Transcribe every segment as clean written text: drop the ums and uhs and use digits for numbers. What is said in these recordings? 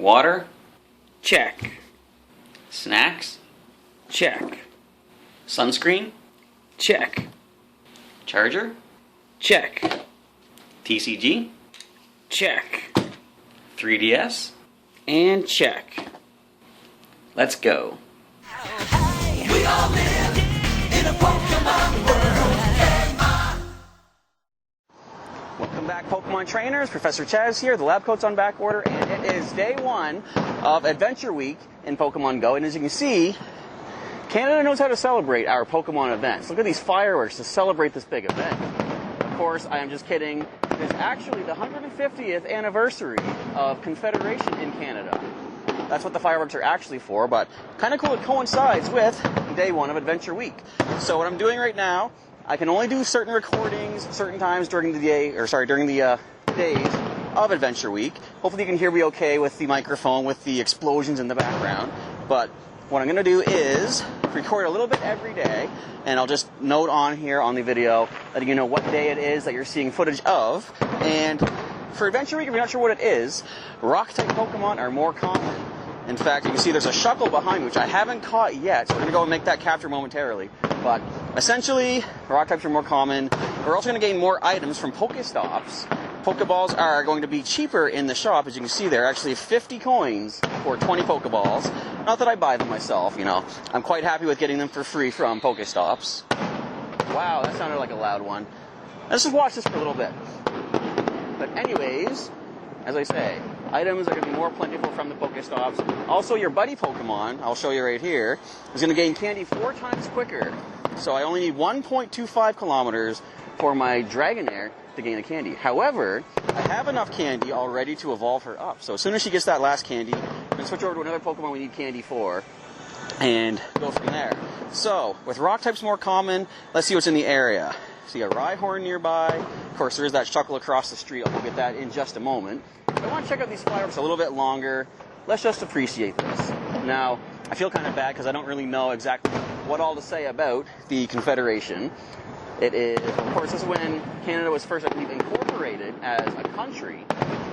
Water? Check. Snacks? Check. Sunscreen? Check. Charger? Check. TCG? Check. 3DS? And check. Let's go. We all live in a Pokemon world. Welcome back, Pokemon Trainers. Professor Chaz here. The lab coat's on back order, and it is day one of Adventure Week in Pokemon GO. And as you can see, Canada knows how to celebrate our Pokemon events. Look at these fireworks to celebrate this big event. Of course, I am just kidding. It's actually the 150th anniversary of Confederation in Canada. That's what the fireworks are actually for, but kind of cool it coincides with day one of Adventure Week. So what I'm doing right now, I can only do certain recordings certain times during the day, during the days of Adventure Week. Hopefully you can hear me okay with the microphone, with the explosions in the background. But what I'm going to do is record a little bit every day, and I'll just note on here on the video letting you know what day it is that you're seeing footage of. And for Adventure Week, if you're not sure what it is, Rock-type Pokemon are more common. In fact, you can see there's a Shuckle behind me, which I haven't caught yet, so we're going to go and make that capture momentarily. But essentially, Rock types are more common. We're also going to gain more items from Pokestops. Pokeballs are going to be cheaper in the shop. As you can see, they're actually 50 coins for 20 Pokeballs. Not that I buy them myself, you know. I'm quite happy with getting them for free from Pokestops. Wow, that sounded like a loud one. Let's just watch this for a little bit. But anyways, as I say, items are going to be more plentiful from the Pokestops. Also, your buddy Pokemon, I'll show you right here, is going to gain candy 4 times quicker. So I only need 1.25 kilometers for my Dragonair to gain a candy. However, I have enough candy already to evolve her up. So as soon as she gets that last candy, I'm going to switch over to another Pokemon we need candy for and go from there. So, with Rock types more common, let's see what's in the area. So you got Rhyhorn nearby. Of course, there is that Shuckle across the street. I'll go get that in just a moment. I want to check out these fireworks a little bit longer. Let's just appreciate this. Now, I feel kind of bad because I don't really know exactly what all to say about the Confederation. It is, of course, this is when Canada was first, I believe, incorporated as a country.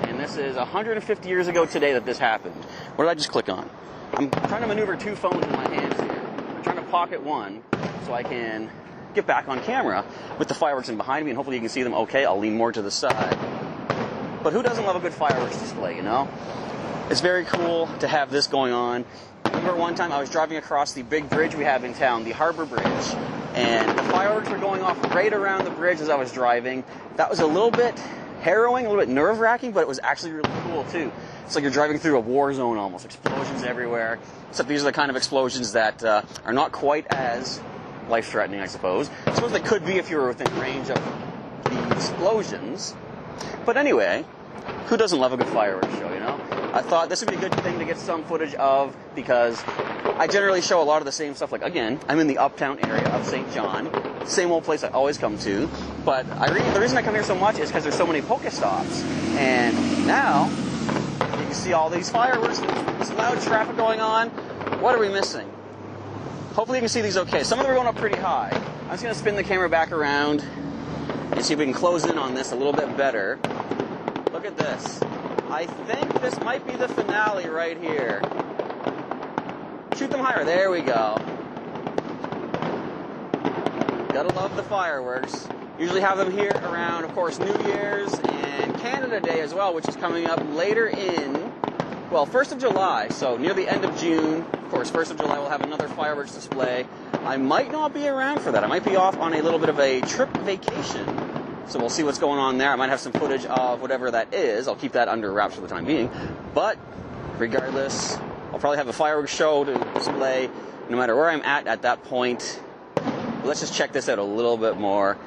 And this is 150 years ago today that this happened. What did I just click on? I'm trying to maneuver 2 phones in my hands here. I'm trying to pocket one so I can get back on camera with the fireworks in behind me, and hopefully you can see them okay. I'll lean more to the side. But who doesn't love a good fireworks display, you know? It's very cool to have this going on. I remember one time I was driving across the big bridge we have in town, the Harbor Bridge, and the fireworks were going off right around the bridge as I was driving. That was a little bit harrowing, a little bit nerve-wracking, but it was actually really cool too. It's like you're driving through a war zone almost, explosions everywhere. Except these are the kind of explosions that are not quite as life-threatening, I suppose. I suppose they could be if you were within range of the explosions. But anyway, who doesn't love a good fireworks show, you know? I thought this would be a good thing to get some footage of because I generally show a lot of the same stuff. Like, again, I'm in the uptown area of St. John, same old place I always come to. But the reason I come here so much is because there's so many Pokestops. And now, you can see all these fireworks, this loud traffic going on. What are we missing? Hopefully you can see these okay. Some of them are going up pretty high. I'm just going to spin the camera back around and see if we can close in on this a little bit better. Look at this. I think this might be the finale right here. Shoot them higher. There we go. Gotta love the fireworks. Usually have them here around, of course, New Year's and Canada Day as well, which is coming up later in, well, 1st of July, so near the end of June. Of course, 1st of July we'll have another fireworks display. I might not be around for that. I might be off on a little bit of a trip vacation. So we'll see what's going on there. I might have some footage of whatever that is. I'll keep that under wraps for the time being. But regardless, I'll probably have a fireworks show to display no matter where I'm at that point. But let's just check this out a little bit more.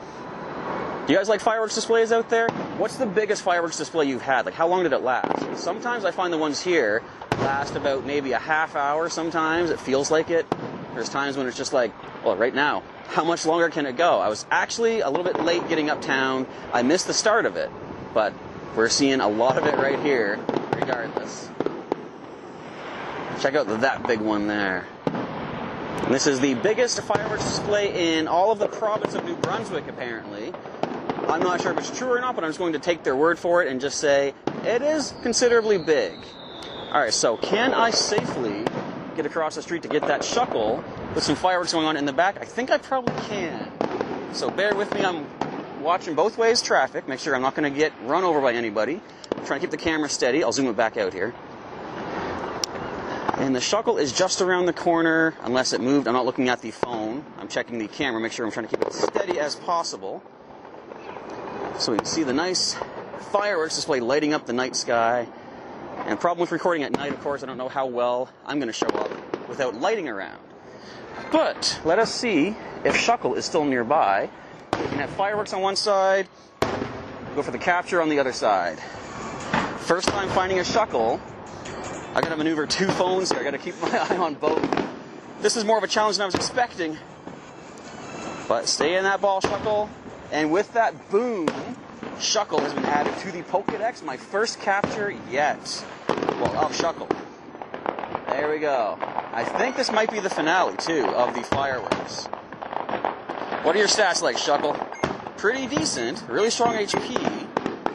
Do you guys like fireworks displays out there? What's the biggest fireworks display you've had? Like, how long did it last? Sometimes I find the ones here last about maybe a half hour. Sometimes it feels like it. There's times when it's just like, well, right now, how much longer can it go? I was actually a little bit late getting uptown. I missed the start of it, but we're seeing a lot of it right here, regardless. Check out that big one there. And this is the biggest fireworks display in all of the province of New Brunswick, apparently. I'm not sure if it's true or not, but I'm just going to take their word for it and just say it is considerably big. Alright, so can I safely get across the street to get that Shuckle with some fireworks going on in the back? I think I probably can. So bear with me, I'm watching both ways traffic, make sure I'm not going to get run over by anybody. I'm trying to keep the camera steady. I'll zoom it back out here. And the Shuckle is just around the corner, unless it moved. I'm not looking at the phone. I'm checking the camera, make sure I'm trying to keep it steady as possible. So we can see the nice fireworks display lighting up the night sky. And the problem with recording at night, of course, I don't know how well I'm going to show up without lighting around. But let us see if Shuckle is still nearby. We can have fireworks on one side, go for the capture on the other side. First time finding a Shuckle. I gotta maneuver two phones here. I gotta keep my eye on both. This is more of a challenge than I was expecting. But stay in that ball, Shuckle. And with that boom, Shuckle has been added to the Pokédex. My first capture yet. Well, of Shuckle. There we go. I think this might be the finale, too, of the fireworks. What are your stats like, Shuckle? Pretty decent. Really strong HP.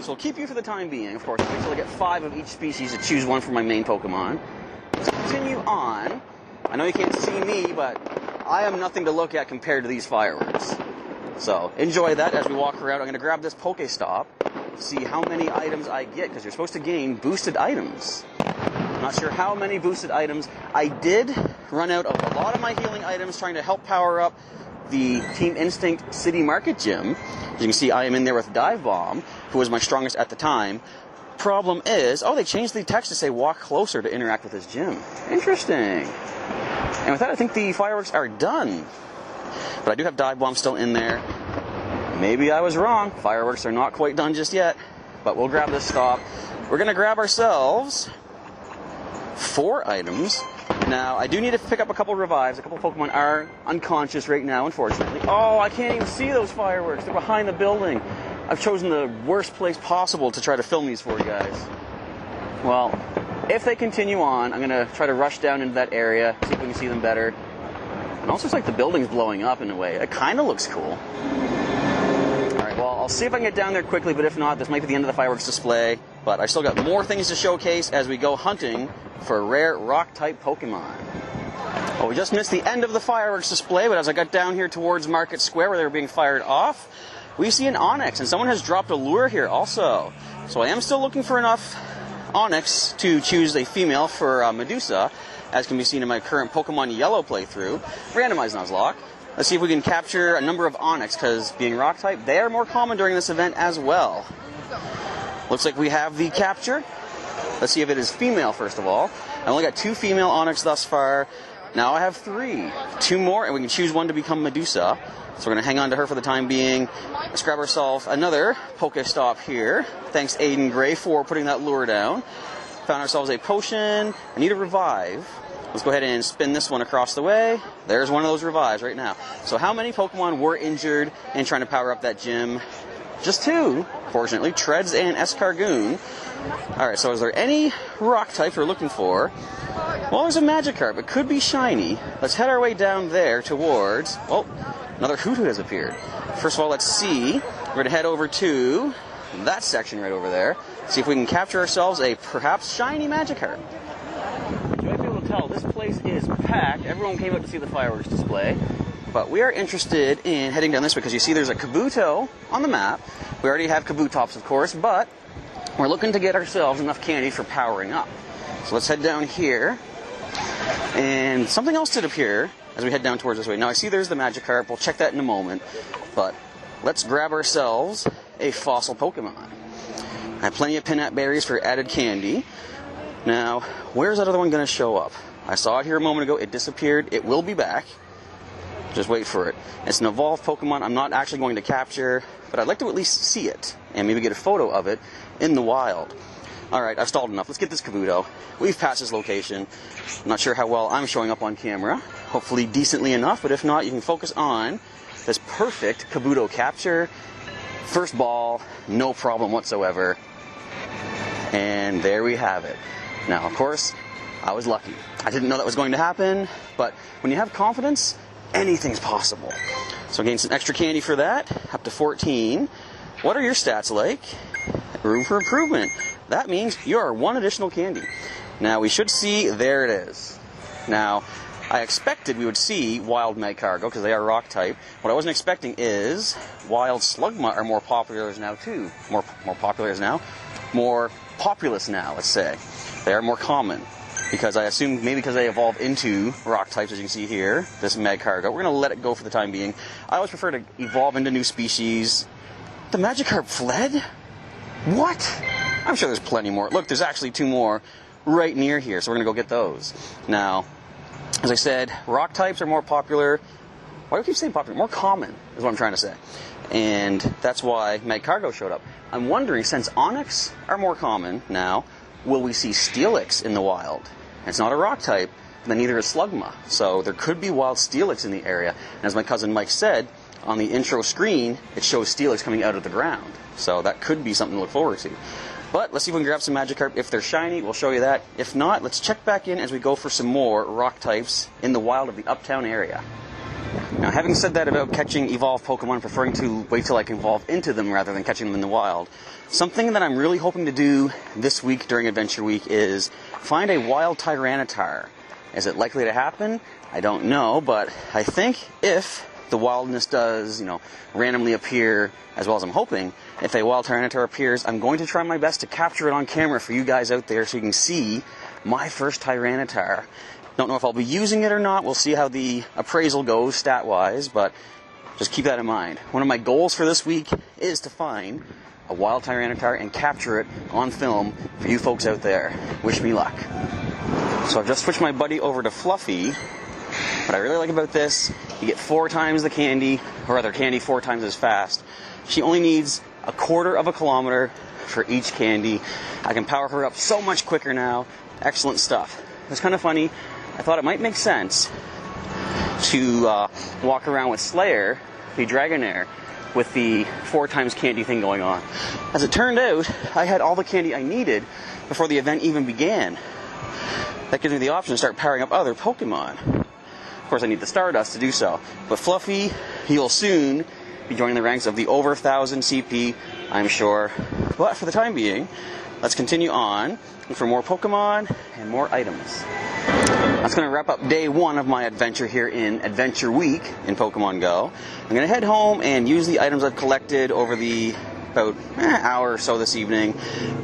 So I'll keep you for the time being, of course. Wait until I get 5 of each species to choose one for my main Pokemon. Let's continue on. I know you can't see me, but I am nothing to look at compared to these fireworks. So enjoy that as we walk around. I'm going to grab this Pokéstop, see how many items I get, because you're supposed to gain boosted items. I'm not sure how many boosted items. I did run out of a lot of my healing items trying to help power up the Team Instinct City Market Gym. As you can see, I am in there with Dive Bomb, who was my strongest at the time. Problem is, oh, they changed the text to say walk closer to interact with this gym. Interesting. And with that, I think the fireworks are done. But I do have Dive Bomb still in there. Maybe I was wrong. Fireworks are not quite done just yet. But we'll grab this stop. We're going to grab ourselves 4 items. Now, I do need to pick up a couple revives. A couple Pokemon are unconscious right now, unfortunately. Oh, I can't even see those fireworks. They're behind the building. I've chosen the worst place possible to try to film these for you guys. Well, if they continue on, I'm going to try to rush down into that area, see if we can see them better. And also, it's like the building's blowing up in a way. It kind of looks cool. Alright, well, I'll see if I can get down there quickly, but if not, this might be the end of the fireworks display. But I still got more things to showcase as we go hunting for rare rock-type Pokemon. Well, we just missed the end of the fireworks display, but as I got down here towards Market Square where they were being fired off, we see an Onix, and someone has dropped a lure here also. So I am still looking for enough Onix to choose a female for Medusa, as can be seen in my current Pokemon Yellow playthrough. Randomized Nuzlocke. Let's see if we can capture a number of Onix, because being rock-type, they are more common during this event as well. Looks like we have the capture. Let's see if it is female, first of all. I only got 2 female Onix thus far. Now I have 3. 2 more, and we can choose one to become Medusa. So we're going to hang on to her for the time being. Let's grab ourselves another Pokéstop here. Thanks, Aiden Gray, for putting that lure down. Found ourselves a potion. I need a revive. Let's go ahead and spin this one across the way. There's one of those revives right now. So how many Pokemon were injured in trying to power up that gym? Just 2, fortunately. Treads and Escargoon. Alright, so is there any rock type we're looking for? Well, there's a Magikarp. It could be shiny. Let's head our way down there towards... Oh, another Hoothoot has appeared. First of all, let's see. We're going to head over to that section right over there. See if we can capture ourselves a perhaps shiny Magikarp. You might be able to tell this place is packed. Everyone came out to see the fireworks display. But we are interested in heading down this way because you see there's a Kabuto on the map. We already have Kabutops, of course, but we're looking to get ourselves enough candy for powering up. So let's head down here. And something else did appear as we head down towards this way. Now I see there's the Magikarp. We'll check that in a moment. But let's grab ourselves a fossil Pokemon. I have plenty of Pinat berries for added candy. Now, where's that other one going to show up? I saw it here a moment ago. It disappeared. It will be back. Just wait for it. It's an evolved Pokemon I'm not actually going to capture, but I'd like to at least see it and maybe get a photo of it in the wild. Alright, I've stalled enough. Let's get this Kabuto. We've passed this location. I'm not sure how well I'm showing up on camera. Hopefully decently enough, but if not, you can focus on this perfect Kabuto capture. First ball, no problem whatsoever. And there we have it. Now, of course, I was lucky. I didn't know that was going to happen, but when you have confidence, anything's possible. So I gained some extra candy for that, up to 14. What are your stats like? Room for improvement. That means you are 1 additional candy. Now we should see, there it is. Now, I expected we would see wild Magcargo because they are rock type. What I wasn't expecting is wild Slugma are more popular now too. More populous now, let's say. They are more common because I assume maybe because they evolve into rock types, as you can see here, this Magcargo. We're going to let it go for the time being. I always prefer to evolve into new species. The Magikarp fled? What? I'm sure there's plenty more. Look, there's actually 2 more right near here, so we're going to go get those. Now, as I said, rock types are more popular. Why do I keep saying popular? More common is what I'm trying to say. And that's why Magcargo showed up. I'm wondering, since Onix are more common now, will we see Steelix in the wild? It's not a rock type, then neither is Slugma. So there could be wild Steelix in the area. And as my cousin Mike said, on the intro screen, it shows Steelix coming out of the ground. So that could be something to look forward to. But let's see if we can grab some Magikarp. If they're shiny, we'll show you that. If not, let's check back in as we go for some more rock types in the wild of the Uptown area. Now, having said that about catching evolved Pokemon, preferring to wait till I can evolve into them rather than catching them in the wild, something that I'm really hoping to do this week during Adventure Week is find a wild Tyranitar. Is it likely to happen? I don't know, but I think if the wildness does, randomly appear, as well as I'm hoping, if a wild Tyranitar appears, I'm going to try my best to capture it on camera for you guys out there so you can see my first Tyranitar. Don't know if I'll be using it or not. We'll see how the appraisal goes stat-wise, but just keep that in mind. One of my goals for this week is to find a wild Tyranitar and capture it on film for you folks out there. Wish me luck. So I've just switched my buddy over to Fluffy. What I really like about this, you get 4 times the candy, or rather candy 4 times as fast. She only needs a 1/4 of a kilometer for each candy. I can power her up so much quicker now. Excellent stuff. It's kind of funny. I thought it might make sense to walk around with Slayer, the Dragonair, with the 4 times candy thing going on. As it turned out, I had all the candy I needed before the event even began. That gives me the option to start powering up other Pokemon. Of course, I need the Stardust to do so. But Fluffy, he'll soon be joining the ranks of the over 1,000 CP, I'm sure. But for the time being, let's continue on for more Pokemon and more items. That's going to wrap up day 1 of my adventure here in Adventure Week in Pokemon GO. I'm going to head home and use the items I've collected over the about hour or so this evening,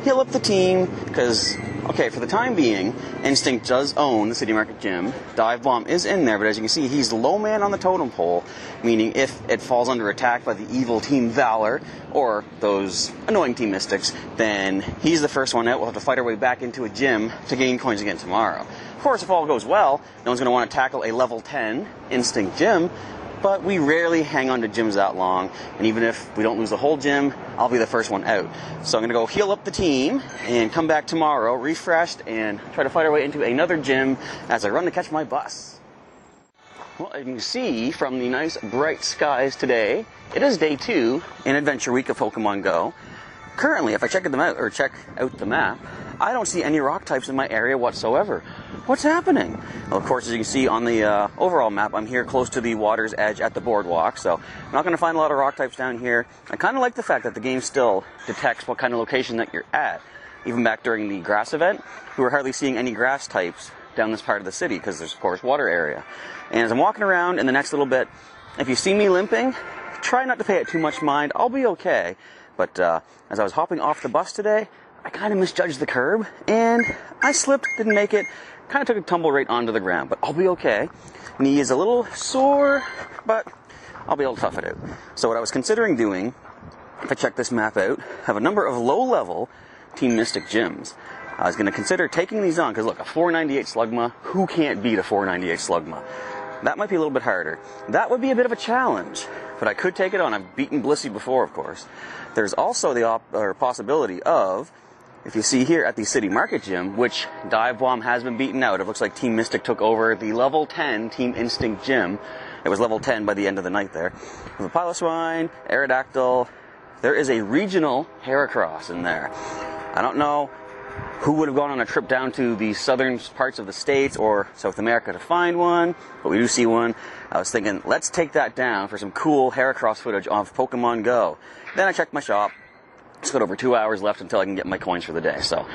heal up the team, because, okay, for the time being, Instinct does own the City Market Gym. Dive Bomb is in there, but as you can see, he's the low man on the totem pole, meaning if it falls under attack by the evil Team Valor, or those annoying Team Mystics, then he's the first one out. We'll have to fight our way back into a gym to gain coins again tomorrow. Of course, if all goes well, no one's going to want to tackle a level 10 Instinct Gym, but we rarely hang on to gyms that long, and even if we don't lose the whole gym, I'll be the first one out. So I'm going to go heal up the team and come back tomorrow refreshed and try to fight our way into another gym as I run to catch my bus. Well, as you can see from the nice bright skies today, it is day 2 in Adventure Week of Pokemon GO. Currently, if I check out the map, I don't see any rock types in my area whatsoever. What's happening? Well, of course, as you can see on the overall map, I'm here close to the water's edge at the boardwalk, so I'm not going to find a lot of rock types down here. I kind of like the fact that the game still detects what kind of location that you're at. Even back during the grass event, we were hardly seeing any grass types down this part of the city because there's, of course, water area. And as I'm walking around in the next little bit, if you see me limping, try not to pay it too much mind. I'll be okay. But as I was hopping off the bus today, I kind of misjudged the curb, and I slipped, didn't make it, kind of took a tumble right onto the ground, but I'll be okay. Knee is a little sore, but I'll be able to tough it out. So what I was considering doing, if I check this map out, have a number of low-level Team Mystic gyms. I was going to consider taking these on, because look, a 498 Slugma, who can't beat a 498 Slugma? That might be a little bit harder. That would be a bit of a challenge, but I could take it on. I've beaten Blissey before, of course. There's also the possibility of, if you see here at the City Market Gym, which Dive Bomb has been beaten out. It looks like Team Mystic took over the level 10 Team Instinct Gym. It was level 10 by the end of the night there. With a Piloswine, Aerodactyl, there is a regional Heracross in there. I don't know who would have gone on a trip down to the southern parts of the States or South America to find one, but we do see one. I was thinking, let's take that down for some cool Heracross footage of Pokemon GO. Then I checked my shop. It's got over 2 hours left until I can get my coins for the day. So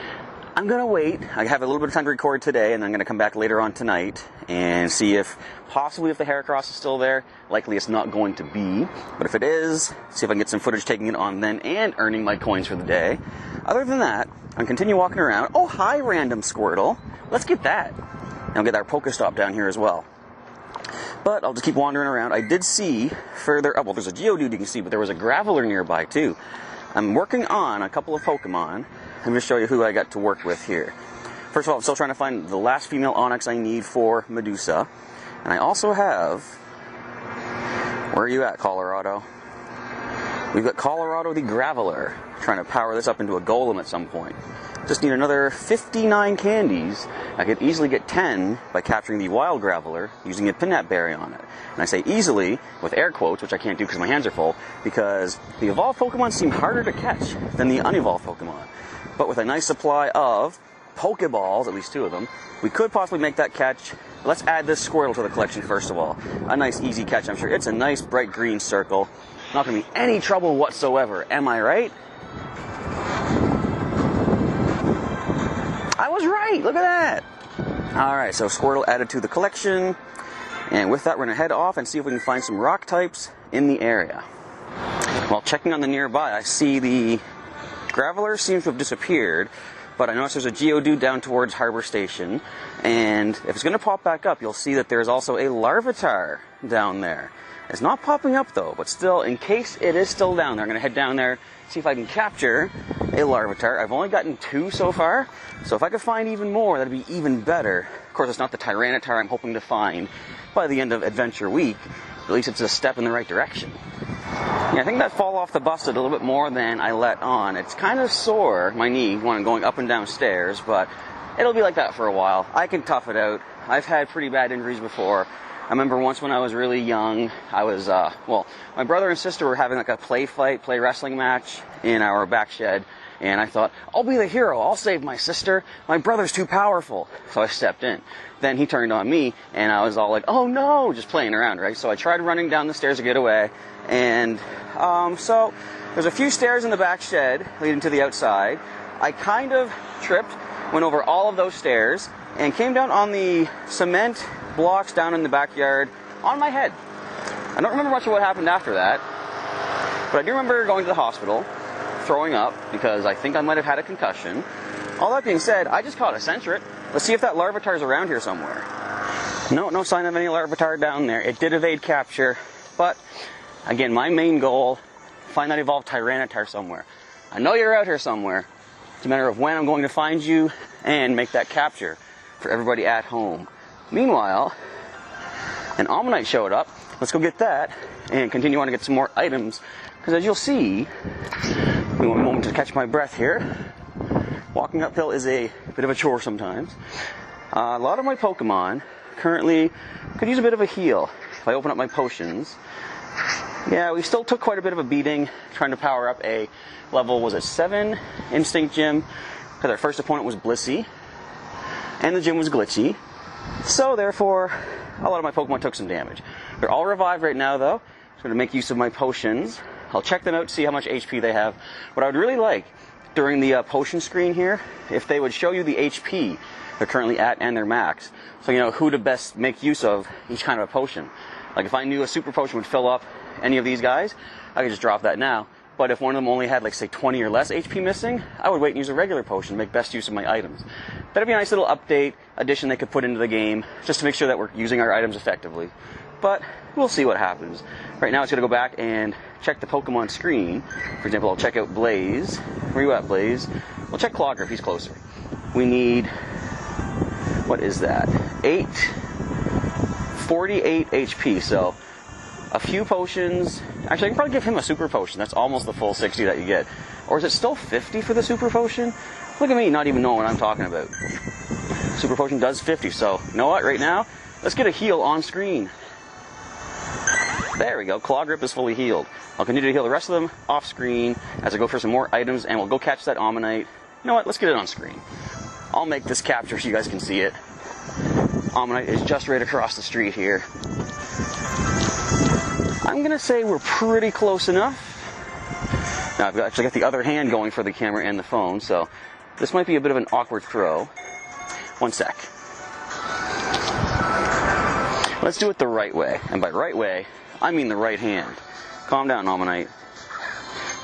I'm going to wait. I have a little bit of time to record today, and I'm going to come back later on tonight and see if possibly if the Heracross is still there. Likely it's not going to be, but if it is, see if I can get some footage taking it on then and earning my coins for the day. Other than that, I'm continue walking around. Oh, hi, random Squirtle. Let's get that. And I'll get our Pokestop down here as well. But I'll just keep wandering around. I did see further up, well, there's a Geodude you can see, but there was a Graveler nearby too. I'm working on a couple of Pokemon. Let me show you who I got to work with here. First of all, I'm still trying to find the last female Onyx I need for Medusa. And I also have... Where are you at, Colorado? We've got Colorado the Graveler. Trying to power this up into a Golem at some point. Just need another 59 candies. I could easily get 10 by capturing the Wild Graveler using a Pinap Berry on it. And I say easily, with air quotes, which I can't do because my hands are full, because the evolved Pokemon seem harder to catch than the unevolved Pokemon. But with a nice supply of Pokeballs, at least 2 of them, we could possibly make that catch. Let's add this Squirtle to the collection first of all. A nice easy catch, I'm sure. It's a nice bright green circle. Not going to be any trouble whatsoever, am I right? I was right, look at that. Alright, so Squirtle added to the collection. And with that, we're going to head off and see if we can find some rock types in the area. While checking on the nearby, I see the Graveler seems to have disappeared, but I notice there's a Geodude down towards Harbor Station, and if it's going to pop back up, you'll see that there's also a Larvitar down there. It's not popping up though, but still, in case it is still down there, I'm going to head down there, see if I can capture a Larvitar. I've only gotten 2 so far, so if I could find even more, that'd be even better. Of course, it's not the Tyranitar I'm hoping to find by the end of Adventure Week, but at least it's a step in the right direction. Yeah, I think that fall off the bus did a little bit more than I let on. It's kind of sore, my knee, when I'm going up and down stairs, but it'll be like that for a while. I can tough it out. I've had pretty bad injuries before. I remember once when I was really young, I was, my brother and sister were having like a play wrestling match in our back shed, and I thought, I'll be the hero, I'll save my sister, my brother's too powerful. So I stepped in. Then he turned on me, and I was all like, oh no, just playing around, right? So I tried running down the stairs to get away, and so there's a few stairs in the back shed leading to the outside. I kind of tripped, went over all of those stairs, and came down on the cement blocks down in the backyard on my head. I don't remember much of what happened after that, but I do remember going to the hospital, throwing up, because I think I might have had a concussion. All that being said, I just caught a Sentret. Let's see if that Larvitar's around here somewhere. No sign of any Larvitar down there. It did evade capture, but again, my main goal, find that evolved Tyranitar somewhere. I know you're out here somewhere. It's a matter of when I'm going to find you and make that capture for everybody at home. Meanwhile, an Omanyte showed up. Let's go get that and continue on to get some more items. Because as you'll see, give me one moment to catch my breath here. Walking uphill is a bit of a chore sometimes. A lot of my Pokemon currently could use a bit of a heal. If I open up my potions, yeah, we still took quite a bit of a beating trying to power up a level, was it 7 Instinct Gym? Because our first opponent was Blissey, and the gym was glitchy. So therefore, a lot of my Pokemon took some damage. They're all revived right now though. I'm going to make use of my potions. I'll check them out, see how much HP they have. What I would really like during the potion screen here, if they would show you the HP they're currently at and their max, so you know who to best make use of each kind of a potion. Like if I knew a super potion would fill up any of these guys, I could just drop that now. But if one of them only had like say 20 or less HP missing, I would wait and use a regular potion to make best use of my items. That'd be a nice little update, addition they could put into the game, just to make sure that we're using our items effectively. But we'll see what happens. Right now it's going to go back and check the Pokemon screen. For example, I'll check out Blaze. Where are you at, Blaze? We'll check Clogger if he's closer. We need, what is that? 48 HP, so a few potions. Actually, I can probably give him a super potion. That's almost the full 60 that you get. Or is it still 50 for the super potion? Look at me not even knowing what I'm talking about. Super potion does 50, so you know what, right now, let's get a heal on screen. There we go, Claw Grip is fully healed. I'll continue to heal the rest of them off screen as I go for some more items, and we'll go catch that Omanyte. You know what, let's get it on screen. I'll make this capture so you guys can see it. Omanyte is just right across the street here. I'm going to say we're pretty close enough. Now I've actually got the other hand going for the camera and the phone, so This might be a bit of an awkward throw. One sec. Let's do it the right way. And by right way, I mean the right hand. Calm down, Nominite.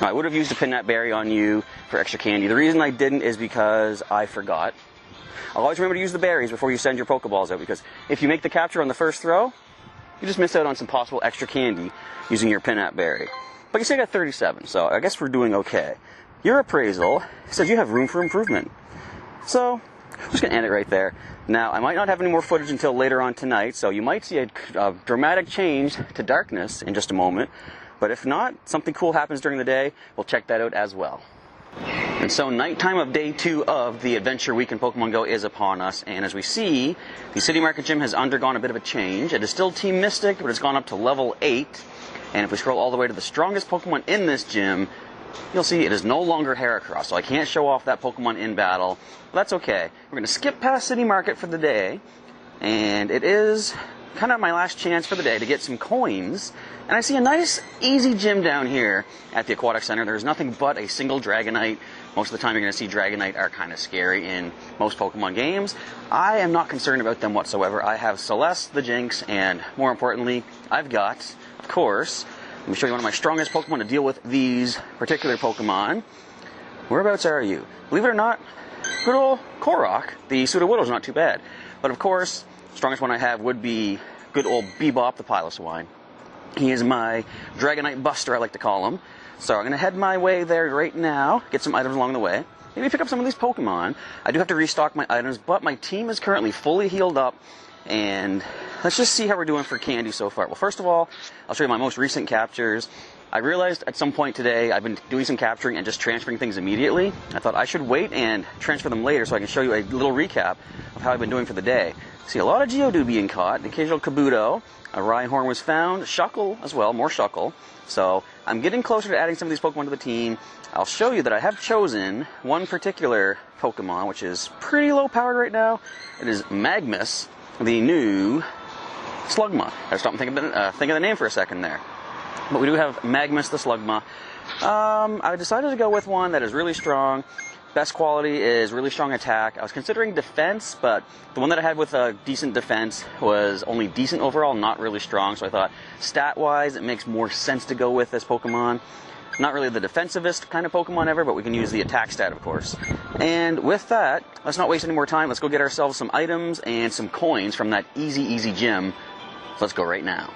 Now, I would have used a Pinat Berry on you for extra candy. The reason I didn't is because I forgot. I'll always remember to use the berries before you send your Pokeballs out, because if you make the capture on the first throw, you just miss out on some possible extra candy using your Pinat Berry. But you still got 37, so I guess we're doing okay. Your appraisal says you have room for improvement. So, I'm just going to end it right there. Now, I might not have any more footage until later on tonight, so you might see a dramatic change to darkness in just a moment. But if not, something cool happens during the day, we'll check that out as well. And so nighttime of day 2 of the Adventure Week in Pokemon GO is upon us, and as we see, the City Market Gym has undergone a bit of a change. It is still Team Mystic, but it's gone up to level 8, and if we scroll all the way to the strongest Pokemon in this gym, you'll see it is no longer Heracross, so I can't show off that Pokemon in battle. But that's okay. We're going to skip past City Market for the day, and it is kind of my last chance for the day to get some coins. And I see a nice, easy gym down here at the Aquatic Center. There's nothing but a single Dragonite. Most of the time you're going to see Dragonite are kind of scary in most Pokemon games. I am not concerned about them whatsoever. I have Celeste, the Jinx, and more importantly, I've got, of course, let me show you one of my strongest Pokemon to deal with these particular Pokemon. Whereabouts are you? Believe it or not, good old Korok, the Sudowoodo's not too bad. But of course, the strongest one I have would be good old Bebop, the Piloswine. He is my Dragonite Buster, I like to call him. So I'm going to head my way there right now, get some items along the way. Maybe pick up some of these Pokemon. I do have to restock my items, but my team is currently fully healed up. And let's just see how we're doing for candy so far. Well, first of all, I'll show you my most recent captures. I realized at some point today I've been doing some capturing and just transferring things immediately. I thought I should wait and transfer them later so I can show you a little recap of how I've been doing for the day. See, a lot of Geodude being caught, an occasional Kabuto, a Rhyhorn was found, Shuckle as well, more Shuckle. So I'm getting closer to adding some of these Pokemon to the team. I'll show you that I have chosen one particular Pokemon, which is pretty low powered right now. It is Magmus, the new Slugma. I had to stop and think of the name for a second there. But we do have Magmus the Slugma. I decided to go with one that is really strong. Best quality is really strong attack. I was considering defense, but the one that I had with a decent defense was only decent overall, not really strong. So I thought, stat-wise, it makes more sense to go with this Pokemon. Not really the defensivest kind of Pokemon ever, but we can use the attack stat, of course. And with that, let's not waste any more time. Let's go get ourselves some items and some coins from that easy gym. So let's go right now.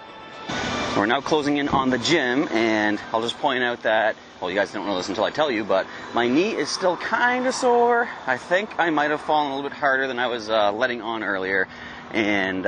We're now closing in on the gym, and I'll just point out that, well, you guys don't know this until I tell you, but my knee is still kind of sore. I think I might have fallen a little bit harder than I was letting on earlier. And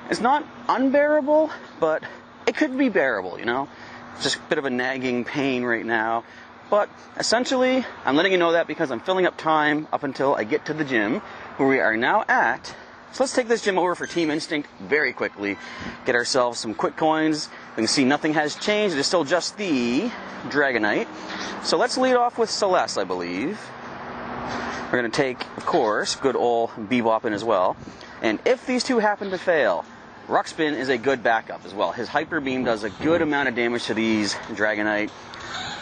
it's not unbearable, but it could be bearable, you know? It's just a bit of a nagging pain right now. But essentially, I'm letting you know that because I'm filling up time up until I get to the gym, where we are now at. So let's take this gym over for Team Instinct very quickly. Get ourselves some quick coins. We can see nothing has changed. It is still just the Dragonite. So let's lead off with Celeste, I believe. We're going to take, of course, good old Bebop in as well. And if these two happen to fail, Rock Spin is a good backup as well. His Hyper Beam does a good amount of damage to these Dragonite.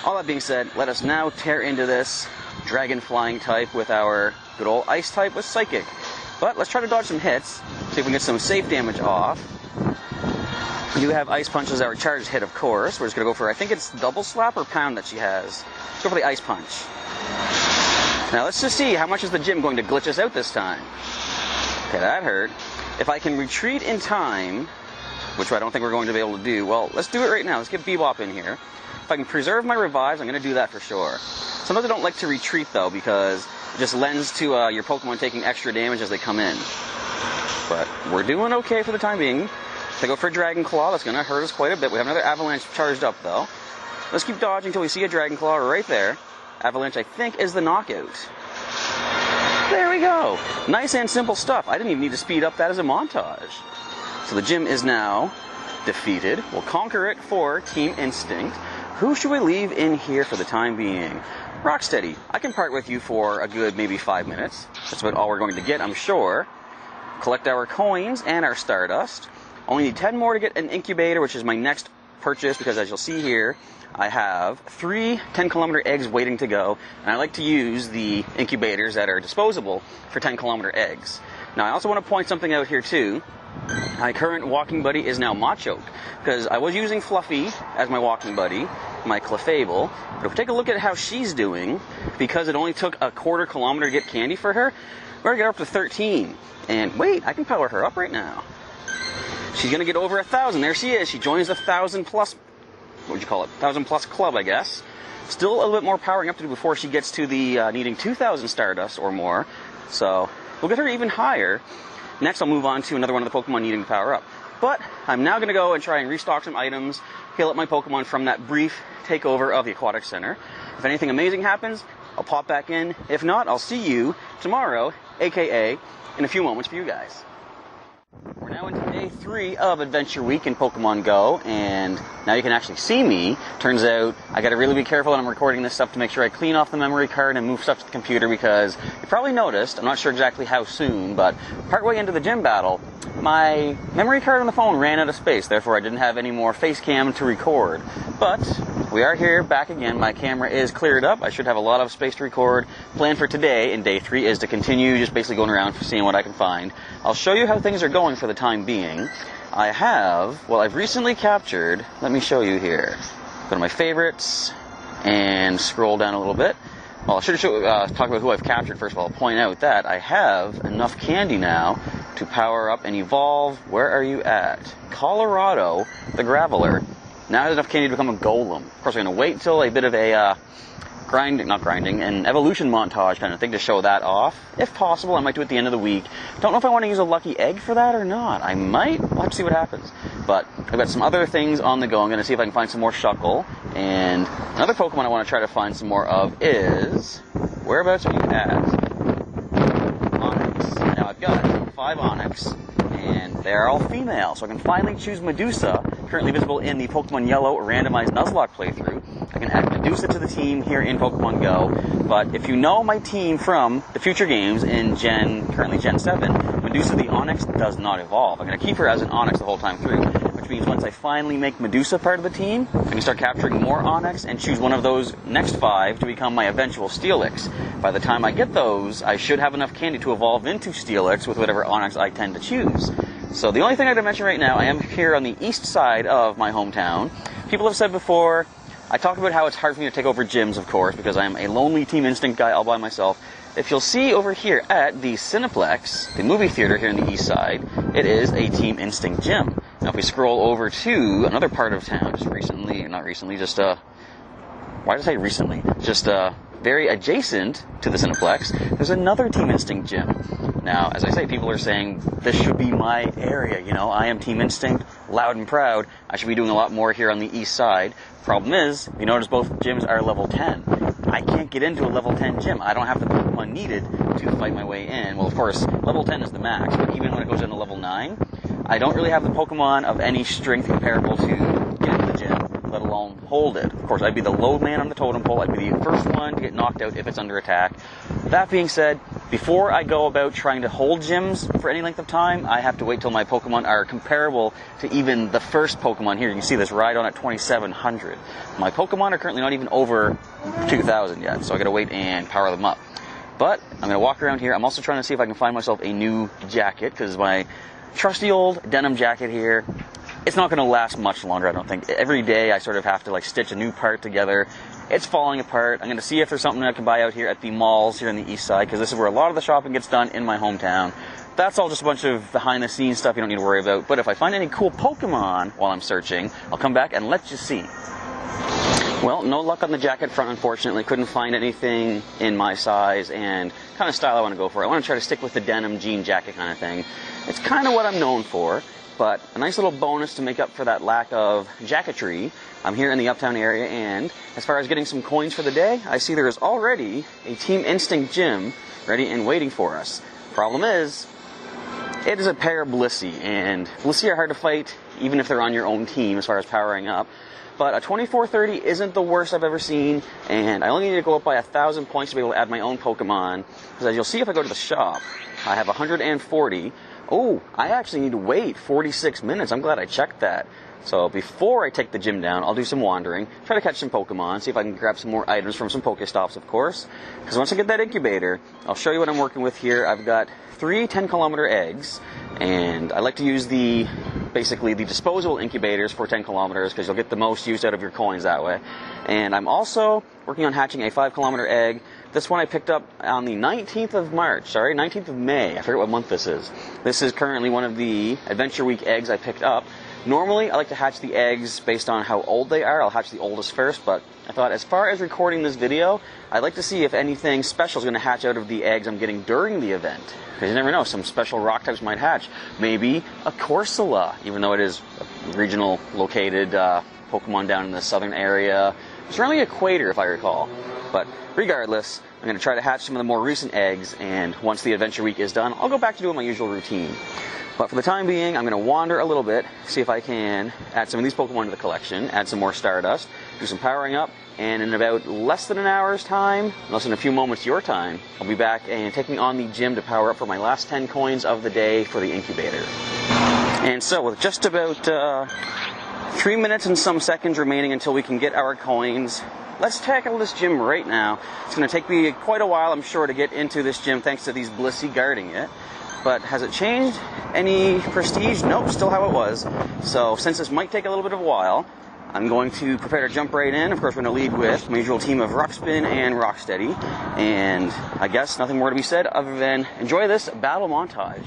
All that being said, let us now tear into this Dragon Flying type with our good old Ice type with Psychic. But let's try to dodge some hits, see if we can get some safe damage off. We do have Ice Punch as our charged hit, of course. We're just going to go for, I think it's Double Slap or Pound that she has. Let's go for the Ice Punch. Now let's just see how much is the gym going to glitch us out this time. Okay, that hurt. If I can retreat in time, which I don't think we're going to be able to do, well, let's do it right now. Let's get Bebop in here. If I can preserve my revives, I'm going to do that for sure. Sometimes I don't like to retreat, though, because it just lends to your Pokemon taking extra damage as they come in. But we're doing okay for the time being. If I go for a Dragon Claw, that's going to hurt us quite a bit. We have another Avalanche charged up, though. Let's keep dodging until we see a Dragon Claw right there. Avalanche, I think, is the knockout. There we go. Nice and simple stuff. I didn't even need to speed up that as a montage. So the gym is now defeated. We'll conquer it for Team Instinct. Who should we leave in here for the time being? Rocksteady, I can part with you for a good maybe 5 minutes. That's about all we're going to get, I'm sure. Collect our coins and our Stardust. Only need 10 more to get an Incubator, which is my next purchased because, as you'll see here, I have 3 10-kilometer eggs waiting to go, and I like to use the incubators that are disposable for 10-kilometer eggs. Now, I also want to point something out here too. My current walking buddy is now Machoke, because I was using Fluffy as my walking buddy, my Clefable, but if we take a look at how she's doing, because it only took a quarter kilometer to get candy for her, we're going to get her up to 13. And wait, I can power her up right now. She's going to get over 1,000. There she is. She joins the 1,000 plus, what would you call it, 1,000 plus club, I guess. Still a little bit more powering up to do before she gets to the needing 2,000 Stardust or more. So we'll get her even higher. Next, I'll move on to another one of the Pokemon needing to power up. But I'm now going to go and try and restock some items, heal up my Pokemon from that brief takeover of the Aquatic Center. If anything amazing happens, I'll pop back in. If not, I'll see you tomorrow, aka in a few moments for you guys. We're now into day 3 of Adventure Week in Pokemon GO, and now you can actually see me. Turns out I gotta really be careful when I'm recording this stuff to make sure I clean off the memory card and move stuff to the computer, because you probably noticed, I'm not sure exactly how soon, but partway into the gym battle, my memory card on the phone ran out of space, therefore I didn't have any more face cam to record. But we are here, back again. My camera is cleared up. I should have a lot of space to record. Plan for today, in day 3, is to continue just basically going around for seeing what I can find. I'll show you how things are going for the time being. I've recently captured, let me show you here. Go to my favorites and scroll down a little bit. Well, I should talk about who I've captured first of all. I'll point out that I have enough candy now to power up and evolve. Where are you at? Colorado, the Graveler. Now has enough candy to become a Golem. Of course, I'm going to wait until a bit of a an evolution montage kind of thing to show that off. If possible, I might do it at the end of the week. Don't know if I want to use a lucky egg for that or not. I might. We'll have to see what happens. But I've got some other things on the go. I'm going to see if I can find some more Shuckle. And another Pokemon I want to try to find some more of is... Whereabouts are you at? Onyx. Now I've got 5 Onyx, and they're all female. So I can finally choose Medusa, currently visible in the Pokemon Yellow randomized Nuzlocke playthrough. I can add Medusa to the team here in Pokemon GO, but if you know my team from the future games in currently Gen 7, Medusa the Onyx does not evolve. I'm going to keep her as an Onyx the whole time through, which means once I finally make Medusa part of the team, I can start capturing more Onyx and choose one of those next 5 to become my eventual Steelix. By the time I get those, I should have enough candy to evolve into Steelix with whatever Onyx I tend to choose. So the only thing I have to mention right now, I am here on the east side of my hometown. People have said before, I talk about how it's hard for me to take over gyms, of course, because I'm a lonely Team Instinct guy all by myself. If you'll see over here at the Cineplex, the movie theater here in the east side, it is a Team Instinct gym. Now if we scroll over to another part of town, very adjacent to the Cineplex, there's another Team Instinct gym. Now, as I say, people are saying, this should be my area, you know, I am Team Instinct, loud and proud, I should be doing a lot more here on the east side. Problem is, you notice both gyms are level 10. I can't get into a level 10 gym. I don't have the Pokemon needed to fight my way in. Well, of course, level 10 is the max, but even when it goes down to level 9, I don't really have the Pokemon of any strength comparable to get into the gym, let alone hold it. Of course, I'd be the low man on the totem pole. I'd be the first one to get knocked out if it's under attack. That being said, before I go about trying to hold gyms for any length of time, I have to wait till my Pokemon are comparable to even the first Pokemon here. You can see this Rhydon at 2,700. My Pokemon are currently not even over 2,000 yet, so I gotta wait and power them up. But I'm gonna walk around here. I'm also trying to see if I can find myself a new jacket, because my trusty old denim jacket here, it's not gonna last much longer, I don't think. Every day I sort of have to like stitch a new part together. It's falling apart. I'm going to see if there's something I can buy out here at the malls here on the east side, because this is where a lot of the shopping gets done in my hometown. That's all just a bunch of behind-the-scenes stuff you don't need to worry about. But if I find any cool Pokemon while I'm searching, I'll come back and let you see. Well, no luck on the jacket front, unfortunately. Couldn't find anything in my size and kind of style I want to go for. I want to try to stick with the denim jean jacket kind of thing. It's kind of what I'm known for. But a nice little bonus to make up for that lack of jacketry. I'm here in the Uptown area, and as far as getting some coins for the day, I see there is already a Team Instinct gym ready and waiting for us. Problem is, it is a pair of Blissey, and Blissey are hard to fight even if they're on your own team as far as powering up. but a 2430 isn't the worst I've ever seen, and I only need to go up by 1,000 points to be able to add my own Pokemon, because as you'll see if I go to the shop, I have 140. Oh, I actually need to wait 46 minutes. I'm glad I checked that. So before I take the gym down, I'll do some wandering, try to catch some Pokemon, see if I can grab some more items from some Pokestops, of course. Because once I get that incubator, I'll show you what I'm working with here. I've got 3 10-kilometer eggs, and I like to use basically the disposable incubators for 10 kilometers because you'll get the most use out of your coins that way. And I'm also working on hatching a 5-kilometer egg. This one I picked up on the 19th of May. I forget what month this is. This is currently one of the Adventure Week eggs I picked up. Normally, I like to hatch the eggs based on how old they are. I'll hatch the oldest first, but I thought as far as recording this video, I'd like to see if anything special is going to hatch out of the eggs I'm getting during the event. Because you never know, some special rock types might hatch. Maybe a Corsola, even though it is a regional located Pokemon down in the southern area. It's around the equator, if I recall. But regardless, I'm going to try to hatch some of the more recent eggs, and once the Adventure Week is done, I'll go back to doing my usual routine. But for the time being, I'm going to wander a little bit, see if I can add some of these Pokemon to the collection, add some more Stardust, do some powering up, and in about less than an hour's time, less than a few moments your time, I'll be back and taking on the gym to power up for my last 10 coins of the day for the incubator. And so, with just about 3 minutes and some seconds remaining until we can get our coins, let's tackle this gym right now. It's going to take me quite a while, I'm sure, to get into this gym thanks to these Blissey guarding it. But has it changed any prestige? Nope, still how it was. So since this might take a little bit of a while, I'm going to prepare to jump right in. Of course, we're going to lead with my usual team of Ruckspin and Rocksteady. And I guess nothing more to be said other than enjoy this battle montage.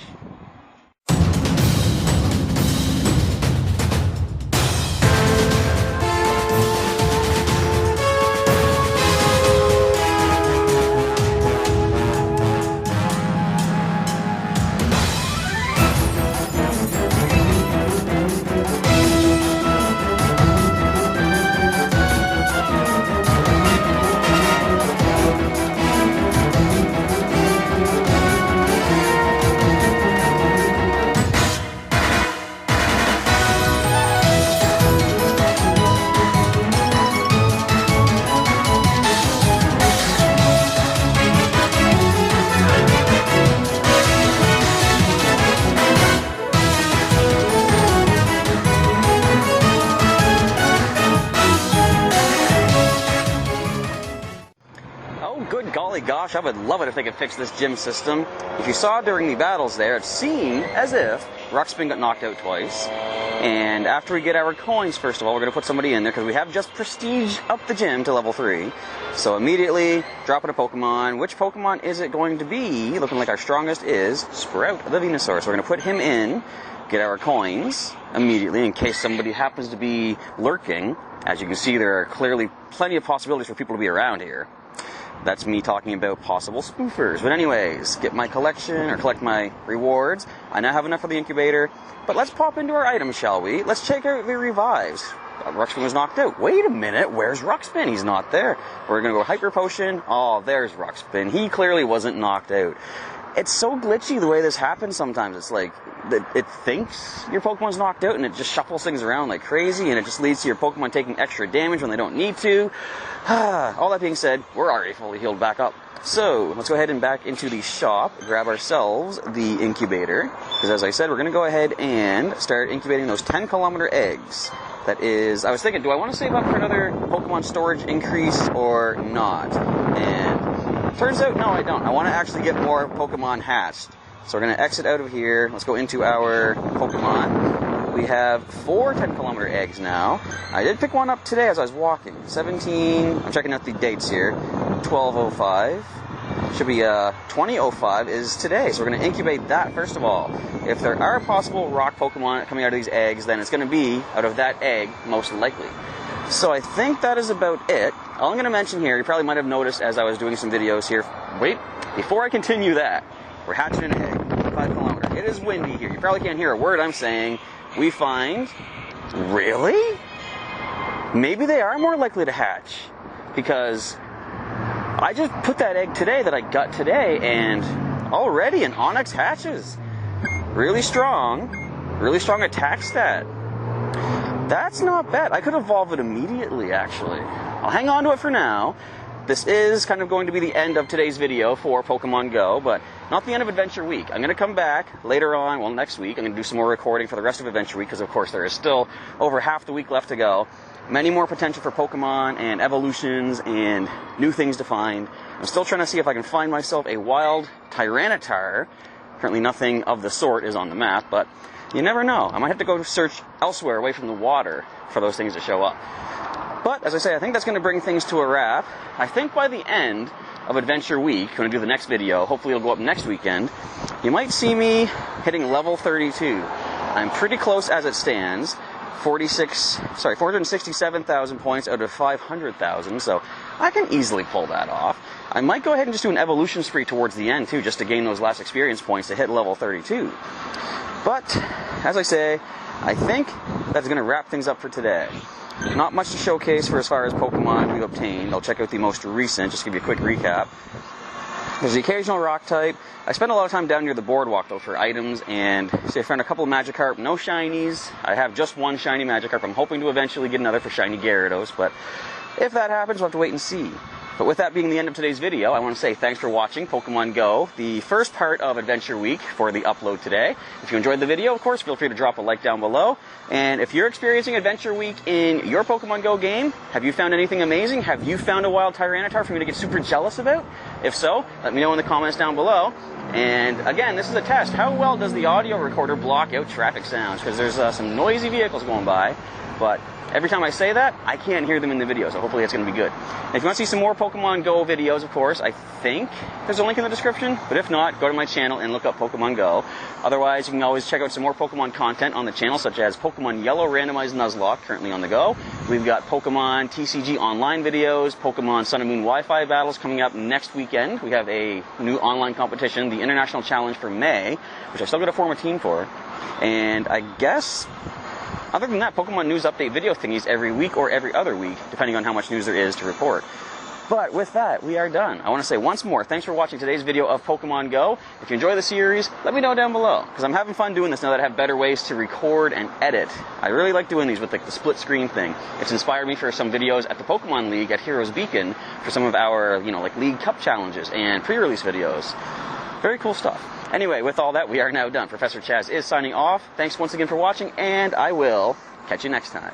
Gosh, I would love it if they could fix this gym system. If you saw during the battles there, it seemed as if Ruckspin got knocked out twice. And after we get our coins, first of all, we're going to put somebody in there because we have just prestige up the gym to level 3. So immediately, dropping a Pokemon. Which Pokemon is it going to be? Looking like our strongest is Sprout, the Venusaur. So we're going to put him in, get our coins immediately in case somebody happens to be lurking. As you can see, there are clearly plenty of possibilities for people to be around here. That's me talking about possible spoofers. But anyways, get my collection or collect my rewards. I now have enough for the incubator. But let's pop into our items, shall we? Let's check out the revives. Ruckspin was knocked out. Wait a minute, where's Ruckspin? He's not there. We're going to go Hyper Potion. Oh, there's Ruckspin. He clearly wasn't knocked out. It's so glitchy the way this happens sometimes. It's like, it thinks your Pokemon's knocked out and it just shuffles things around like crazy, and it just leads to your Pokemon taking extra damage when they don't need to. All that being said, we're already fully healed back up. So, let's go ahead and back into the shop, grab ourselves the incubator, because as I said, we're going to go ahead and start incubating those 10-kilometer eggs. That is, I was thinking, do I want to save up for another Pokemon storage increase or not? And turns out, no, I don't. I want to actually get more Pokemon hatched. So we're going to exit out of here. Let's go into our Pokemon. We have 4 10-kilometer eggs now. I did pick one up today as I was walking. 17, I'm checking out the dates here. 12:05. Should be 20:05 is today. So we're going to incubate that first of all. If there are possible rock Pokemon coming out of these eggs, then it's going to be out of that egg, most likely. So I think that is about it. All I'm going to mention here, you probably might have noticed as I was doing some videos here. Wait, before I continue that, we're hatching an egg, 5-kilometer. It is windy here. You probably can't hear a word I'm saying. We find, really? Maybe they are more likely to hatch, because I just put that egg today that I got today, and already an Onix hatches. Really strong attack stat. That's not bad. I could evolve it immediately, actually. I'll hang on to it for now. This is kind of going to be the end of today's video for Pokemon Go, but not the end of Adventure Week. I'm going to come back later on, well, next week. I'm going to do some more recording for the rest of Adventure Week, because of course there is still over half the week left to go. Many more potential for Pokemon and evolutions and new things to find. I'm still trying to see if I can find myself a wild Tyranitar. Currently nothing of the sort is on the map, but you never know. I might have to go search elsewhere away from the water for those things to show up. But, as I say, I think that's going to bring things to a wrap. I think by the end of Adventure Week, when I do the next video, hopefully it'll go up next weekend, you might see me hitting level 32. I'm pretty close as it stands. 467,000 points out of 500,000, so I can easily pull that off. I might go ahead and just do an evolution spree towards the end, too, just to gain those last experience points to hit level 32. But, as I say, I think that's going to wrap things up for today. Not much to showcase for as far as Pokemon we've obtained. I'll check out the most recent, just to give you a quick recap. There's the occasional rock type. I spent a lot of time down near the boardwalk, though, for items, and so I found a couple of Magikarp, no shinies. I have just one shiny Magikarp. I'm hoping to eventually get another for shiny Gyarados, but if that happens, we'll have to wait and see. But with that being the end of today's video, I want to say thanks for watching Pokemon Go, the first part of Adventure Week for the upload today. If you enjoyed the video, of course, feel free to drop a like down below. And if you're experiencing Adventure Week in your Pokemon Go game, have you found anything amazing? Have you found a wild Tyranitar for me to get super jealous about? If so, let me know in the comments down below. And again, this is a test. How well does the audio recorder block out traffic sounds? Because there's some noisy vehicles going by, but every time I say that, I can't hear them in the video, so hopefully it's going to be good. And if you want to see some more Pokemon Go videos, of course, I think there's a link in the description, but if not, go to my channel and look up Pokemon Go. Otherwise, you can always check out some more Pokemon content on the channel, such as Pokemon Yellow Randomized Nuzlocke, currently on the go. We've got Pokemon TCG online videos, Pokemon Sun and Moon Wi-Fi battles coming up next weekend. We have a new online competition, the International Challenge for May, which I still got to form a team for. And I guess, other than that, Pokemon news update video thingies every week or every other week, depending on how much news there is to report. But with that, we are done. I want to say once more, thanks for watching today's video of Pokemon Go. If you enjoy the series, let me know down below, because I'm having fun doing this now that I have better ways to record and edit. I really like doing these with like the split screen thing. It's inspired me for some videos at the Pokemon League at Heroes Beacon for some of our, like League Cup challenges and pre-release videos. Very cool stuff. Anyway, with all that, we are now done. Professor Chaz is signing off. Thanks once again for watching, and I will catch you next time.